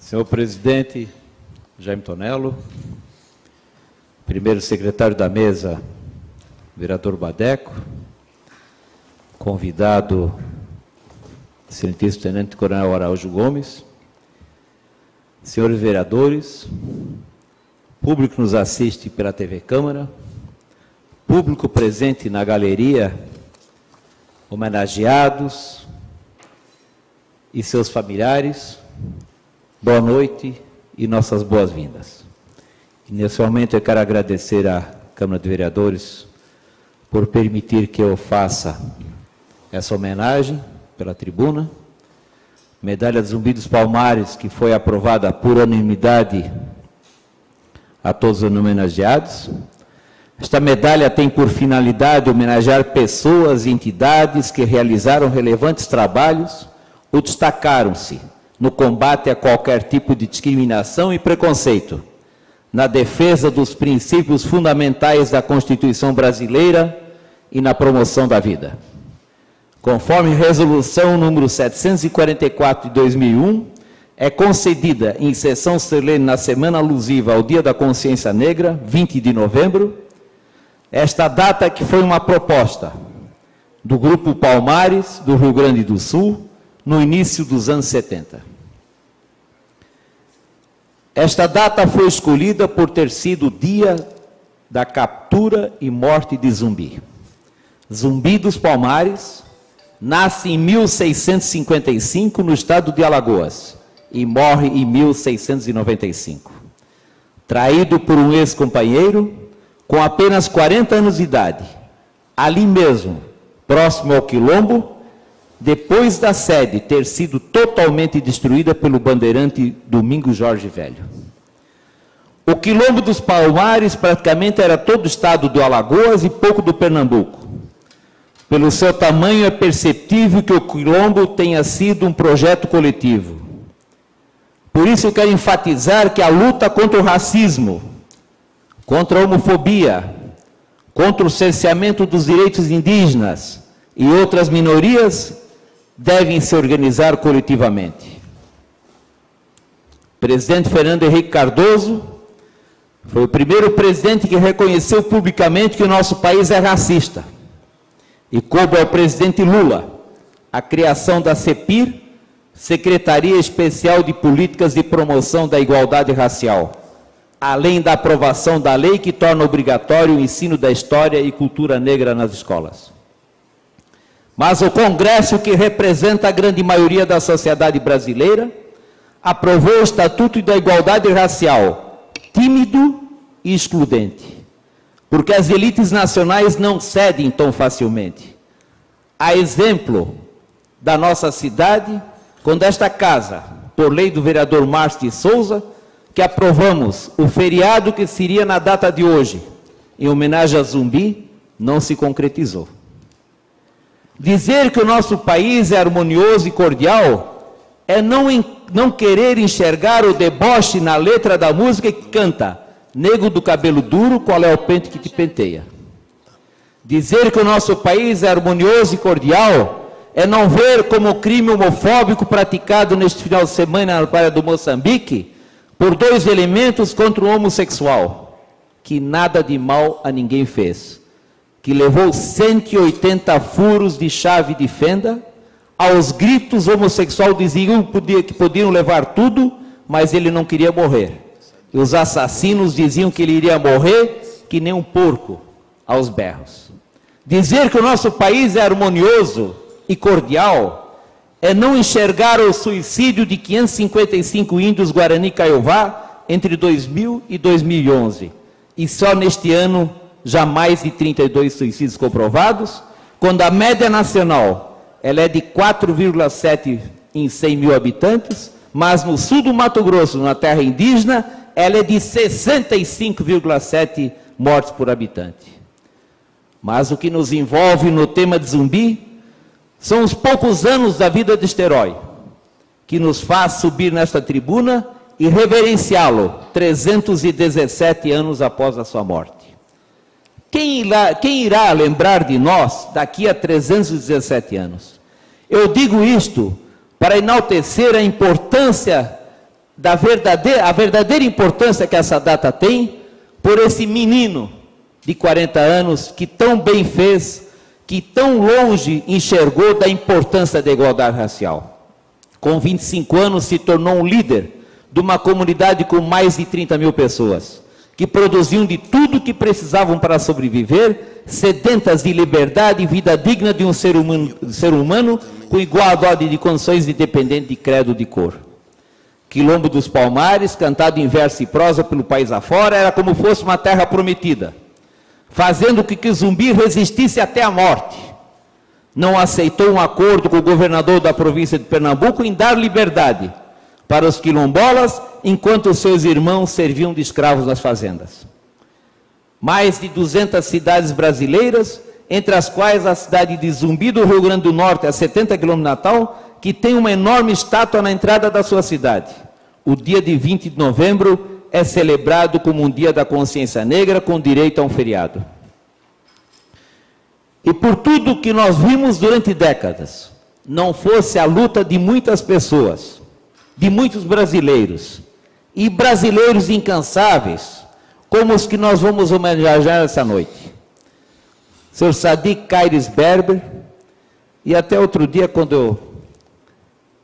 Senhor presidente Jaime Tonello, primeiro secretário da mesa, vereador Badeco, convidado, excelentíssimo tenente coronel Araújo Gomes, senhores vereadores, público que nos assiste pela TV Câmara, público presente na galeria, homenageados e seus familiares, boa noite e nossas boas-vindas. Nesse momento eu quero agradecer à Câmara de Vereadores por permitir que eu faça essa homenagem pela tribuna. Medalha de Zumbi dos Palmares, que foi aprovada por unanimidade a todos os homenageados. Esta medalha tem por finalidade homenagear pessoas e entidades que realizaram relevantes trabalhos ou destacaram-se no combate a qualquer tipo de discriminação e preconceito, na defesa dos princípios fundamentais da Constituição brasileira e na promoção da vida. Conforme resolução número 744 de 2001, é concedida em sessão solene na semana alusiva ao Dia da Consciência Negra, 20 de novembro, esta data que foi uma proposta do Grupo Palmares, do Rio Grande do Sul, no início dos anos 70. Esta data foi escolhida por ter sido o dia da captura e morte de Zumbi. Zumbi dos Palmares nasce em 1655 no estado de Alagoas e morre em 1695. Traído por um ex-companheiro, com apenas 40 anos de idade, ali mesmo, próximo ao Quilombo, depois da sede ter sido totalmente destruída pelo bandeirante Domingos Jorge Velho. O Quilombo dos Palmares praticamente era todo o estado do Alagoas e pouco do Pernambuco. Pelo seu tamanho é perceptível que o Quilombo tenha sido um projeto coletivo. Por isso eu quero enfatizar que a luta contra o racismo, contra a homofobia, contra o cerceamento dos direitos indígenas e outras minorias devem se organizar coletivamente. O presidente Fernando Henrique Cardoso foi o primeiro presidente que reconheceu publicamente que o nosso país é racista. E coube ao presidente Lula a criação da CEPIR, Secretaria Especial de Políticas de Promoção da Igualdade Racial, além da aprovação da lei que torna obrigatório o ensino da história e cultura negra nas escolas. Mas o Congresso, que representa a grande maioria da sociedade brasileira, aprovou o Estatuto da Igualdade Racial, tímido e excludente, porque as elites nacionais não cedem tão facilmente. A exemplo da nossa cidade, quando esta casa, por lei do vereador Márcio de Souza, que aprovamos o feriado que seria na data de hoje, em homenagem a Zumbi, não se concretizou. Dizer que o nosso país é harmonioso e cordial é não querer enxergar o deboche na letra da música que canta "Nego do cabelo duro, qual é o pente que te penteia?". Dizer que o nosso país é harmonioso e cordial é não ver como o crime homofóbico praticado neste final de semana na praia do Moçambique por dois elementos contra o homossexual, que nada de mal a ninguém fez, que levou 180 furos de chave de fenda, aos gritos homossexual diziam que podiam levar tudo, mas ele não queria morrer. E os assassinos diziam que ele iria morrer que nem um porco, aos berros. Dizer que o nosso país é harmonioso e cordial é não enxergar o suicídio de 555 índios Guarani Kaiowá entre 2000 e 2011. E só neste ano já mais de 32 suicídios comprovados, quando a média nacional ela é de 4,7 em 100 mil habitantes, mas no sul do Mato Grosso, na terra indígena, ela é de 65,7 mortes por habitante. Mas o que nos envolve no tema de Zumbi são os poucos anos da vida deste herói, que nos faz subir nesta tribuna e reverenciá-lo 317 anos após a sua morte. Quem irá lembrar de nós daqui a 317 anos? Eu digo isto para enaltecer a importância a verdadeira importância que essa data tem por esse menino de 40 anos que tão bem fez, que tão longe enxergou da importância da igualdade racial. Com 25 anos se tornou um líder de uma comunidade com mais de 30 mil pessoas, que produziam de tudo que precisavam para sobreviver, sedentas de liberdade e vida digna de um ser humano com igualdade de condições, independente de credo de cor. Quilombo dos Palmares, cantado em verso e prosa pelo país afora, era como fosse uma terra prometida, fazendo com que Zumbi resistisse até a morte. Não aceitou um acordo com o governador da província de Pernambuco em dar liberdade para os quilombolas, enquanto os seus irmãos serviam de escravos nas fazendas. Mais de 200 cidades brasileiras, entre as quais a cidade de Zumbi do Rio Grande do Norte, a 70 quilômetros de Natal, que tem uma enorme estátua na entrada da sua cidade. O dia de 20 de novembro é celebrado como um dia da consciência negra, com direito a um feriado. E por tudo que nós vimos durante décadas, não fosse a luta de muitas pessoas, de muitos brasileiros, e brasileiros incansáveis, como os que nós vamos homenagear essa noite. Sr. Sadiq Caires Berber, e até outro dia, quando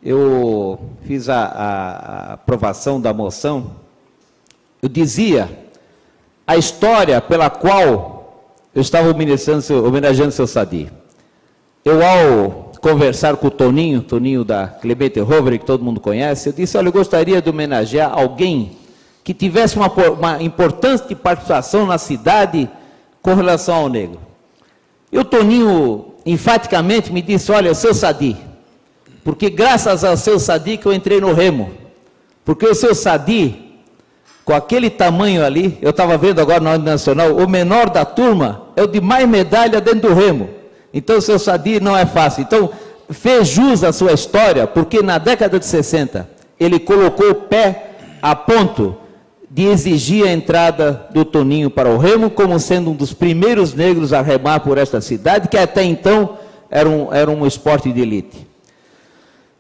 eu fiz a aprovação da moção, eu dizia a história pela qual eu estava homenageando o Sr. Sadiq. Eu, ao conversar com o Toninho da Clemente Rovere, que todo mundo conhece, eu disse, olha, eu gostaria de homenagear alguém que tivesse uma importante participação na cidade com relação ao negro. E o Toninho, enfaticamente, me disse, olha, Sr. Sadiq, porque graças ao Sr. Sadiq que eu entrei no Remo, porque o Sr. Sadiq, com aquele tamanho ali, eu estava vendo agora na Ordem Nacional, o menor da turma é o de mais medalha dentro do Remo. Então, o Sr. Sadiq não é fácil. Então, fez jus à sua história, porque na década de 60, ele colocou o pé a ponto de exigir a entrada do Toninho para o Remo, como sendo um dos primeiros negros a remar por esta cidade, que até então era um esporte de elite.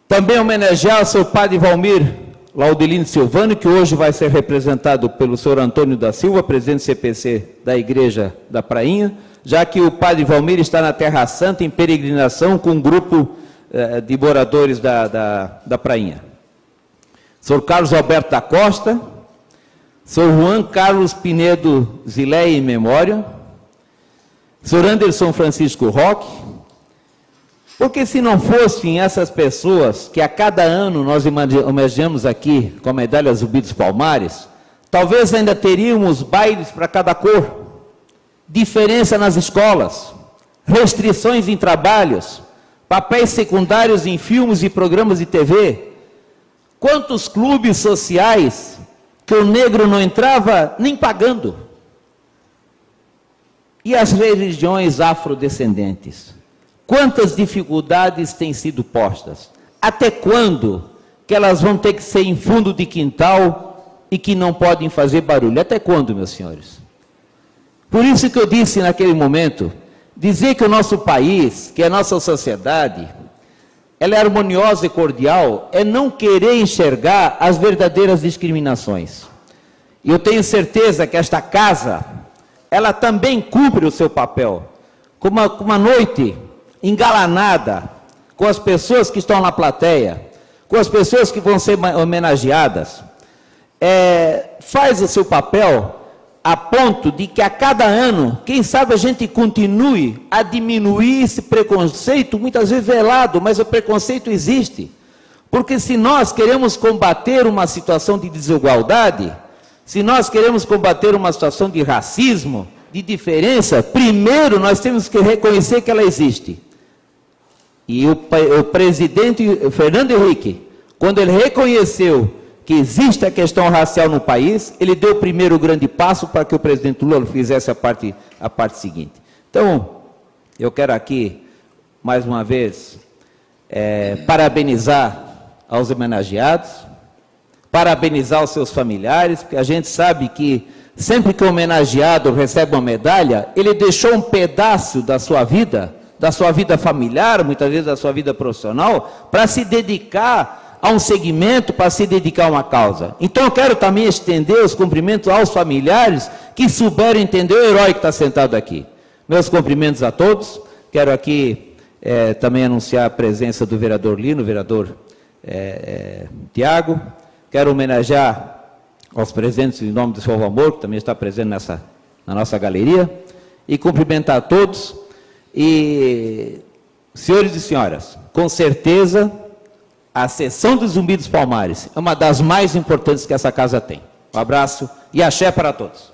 Também homenagear o Sr. Padre Valmir Laudelino Silvano, que hoje vai ser representado pelo Sr. Antônio da Silva, presidente do CPC da Igreja da Prainha, já que o Padre Valmir está na Terra Santa em peregrinação com um grupo de moradores da Prainha. Sr. Carlos Alberto da Costa, Sr. Juan Carlos Pinedo Zilé em memória, Sr. Anderson Francisco Roque, porque se não fossem essas pessoas que a cada ano nós homenageamos aqui com a medalha Zumbi dos Palmares, talvez ainda teríamos bailes para cada cor, diferença nas escolas, restrições em trabalhos, papéis secundários em filmes e programas de TV. Quantos clubes sociais que o negro não entrava nem pagando? E as religiões afrodescendentes? Quantas dificuldades têm sido postas? Até quando que elas vão ter que ser em fundo de quintal e que não podem fazer barulho? Até quando, meus senhores? Por isso que eu disse naquele momento, dizer que o nosso país, que a nossa sociedade, ela é harmoniosa e cordial, é não querer enxergar as verdadeiras discriminações. E eu tenho certeza que esta casa, ela também cumpre o seu papel. Como uma noite engalanada, com as pessoas que estão na plateia, com as pessoas que vão ser homenageadas, faz o seu papel a ponto de que a cada ano, quem sabe a gente continue a diminuir esse preconceito, muitas vezes velado, mas o preconceito existe. Porque se nós queremos combater uma situação de desigualdade, se nós queremos combater uma situação de racismo, de diferença, primeiro nós temos que reconhecer que ela existe. E o presidente Fernando Henrique, quando ele reconheceu que existe a questão racial no país, ele deu o primeiro grande passo para que o presidente Lula fizesse a parte seguinte. Então, eu quero aqui, mais uma vez, parabenizar aos homenageados, parabenizar os seus familiares, porque a gente sabe que sempre que o homenageado recebe uma medalha, ele deixou um pedaço da sua vida familiar, muitas vezes da sua vida profissional, para se dedicar a um segmento para se dedicar a uma causa. Então eu quero também estender os cumprimentos aos familiares que souberam entender o herói que está sentado aqui. Meus cumprimentos a todos. Quero aqui também anunciar a presença do vereador Lino, vereador Tiago. Quero homenagear aos presentes em nome do Salvo Amor, que também está presente na nossa galeria, e cumprimentar a todos. E, senhores e senhoras, com certeza, a sessão do Zumbi dos Palmares é uma das mais importantes que essa casa tem. Um abraço e axé para todos.